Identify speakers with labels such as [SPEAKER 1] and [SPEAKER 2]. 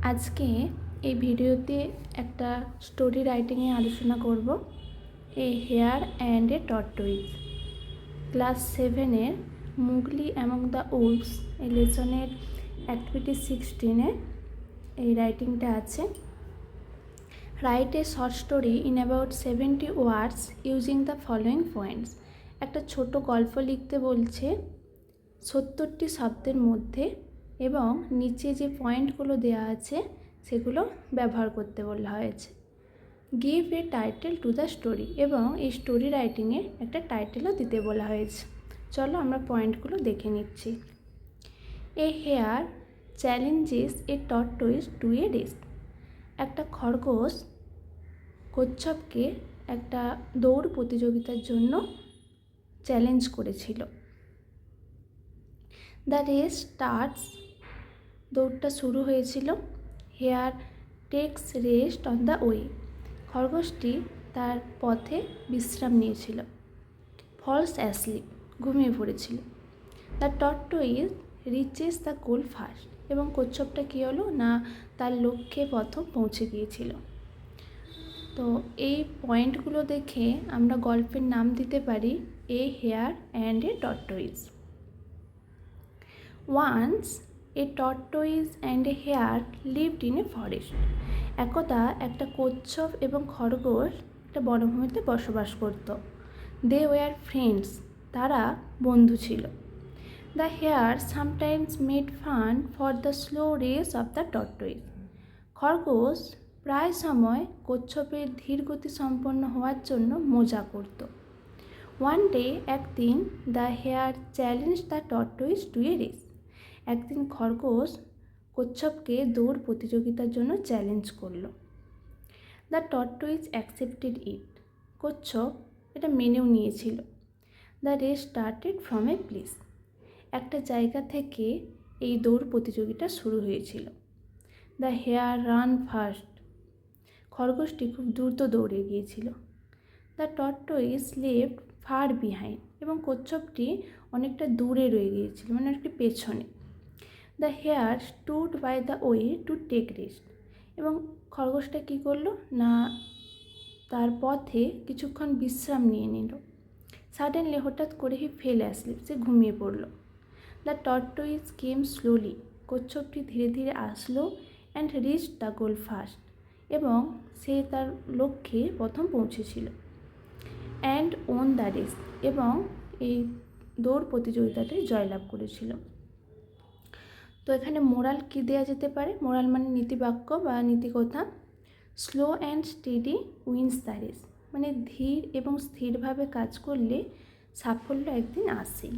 [SPEAKER 1] আজকে এই ভিডিওতে একটা স্টোরি রাইটিংয়ে আলোচনা করব। A hare and a tortoise, class 7-এর মুগলি অ্যামং দ্য উলভস এই লেসনের অ্যাক্টিভিটি 16-এ এই রাইটিংটা আছে। Write a short story in about 70 words using the following points. একটা ছোট গল্প লিখতে বলছে 70টি শব্দের মধ্যে, এবং নিচে যে পয়েন্টগুলো দেওয়া আছে সেগুলো ব্যবহার করতে বলা হয়েছে। Give a title to the story, এবং এই স্টোরি রাইটিংয়ে একটা টাইটেলও দিতে বলা হয়েছে। চলো আমরা পয়েন্টগুলো দেখে নিচ্ছি। A hare challenges a tortoise to a race. একটা খরগোশ কচ্ছপকে একটা দৌড় প্রতিযোগিতার জন্য চ্যালেঞ্জ করেছিল। দ্য রেস স্টার্টস, দৌড়টা শুরু হয়েছিল। Hare takes rest on the way, খরগোশটি তার পথে বিশ্রাম নিয়েছিল। ফলস অ্যাসলিপ, ঘুমিয়ে পড়েছিল। The tortoise reaches the goal first, এবং কচ্ছপটা কী হলো না, তার লক্ষ্যে প্রথম পৌঁছে গিয়েছিল। তো এই পয়েন্টগুলো দেখে আমরা গল্পের নাম দিতে পারি a hare and a tortoise. Once a tortoise and a hare lived in a forest. একদা একটা কচ্ছপ এবং খরগোশ একটা বনভূমিতে বসবাস করত। দে ওয়ার ফ্রেন্ডস, তারা বন্ধু ছিল। The hare sometimes made fun for the slow race of the tortoise. খরগোশ প্রায় সময় কচ্ছপের ধীর গতি সম্পন্ন হওয়ার জন্য মজা করত। ওয়ান ডে, একদিন, the hare challenge the tortoise to a race. একদিন খরগোশ কচ্ছপকে দৌড় প্রতিযোগিতার জন্য চ্যালেঞ্জ করল। দ্য টর্টয়েজ অ্যাকসেপ্টেড ইট, কচ্ছপ এটা মেনেও নিয়েছিল। The race started from a place, একটা জায়গা থেকে এই দৌড় প্রতিযোগিতা শুরু হয়েছিল। দ্য হেয়ার রান ফার্স্ট, খরগোশটি খুব দ্রুত দৌড়ে গিয়েছিল। The tortoise left far behind, এবং কচ্ছপটি অনেকটা দূরে রয়ে গিয়েছিল, মানে একটু পেছনে। The hare stood by the way to take rest, এবং খরগোশটা কী করলো না, তার পথে কিছুক্ষণ বিশ্রাম নিয়ে নিল। সাডেনলি, হঠাৎ করে হি ফেল অ্যাসলিপ, সে ঘুমিয়ে পড়ল। দ্য টর্টয়েজ কেম স্লোলি, কচ্ছপটি ধীরে ধীরে আসলো। And reach the goal first, এবং সে তার লক্ষ্যে প্রথম পৌঁছেছিল। অ্যান্ড ওন দ্য রেস, এবং এই দৌড় প্রতিযোগিতাটায় জয়লাভ করেছিল। তো এখানে মোরাল কী দেওয়া যেতে পারে? মোরাল মানে নীতিবাক্য বা নীতিকথা। Slow and steady wins the race, মানে ধীর এবং স্থিরভাবে কাজ করলে সাফল্য একদিন আসেই।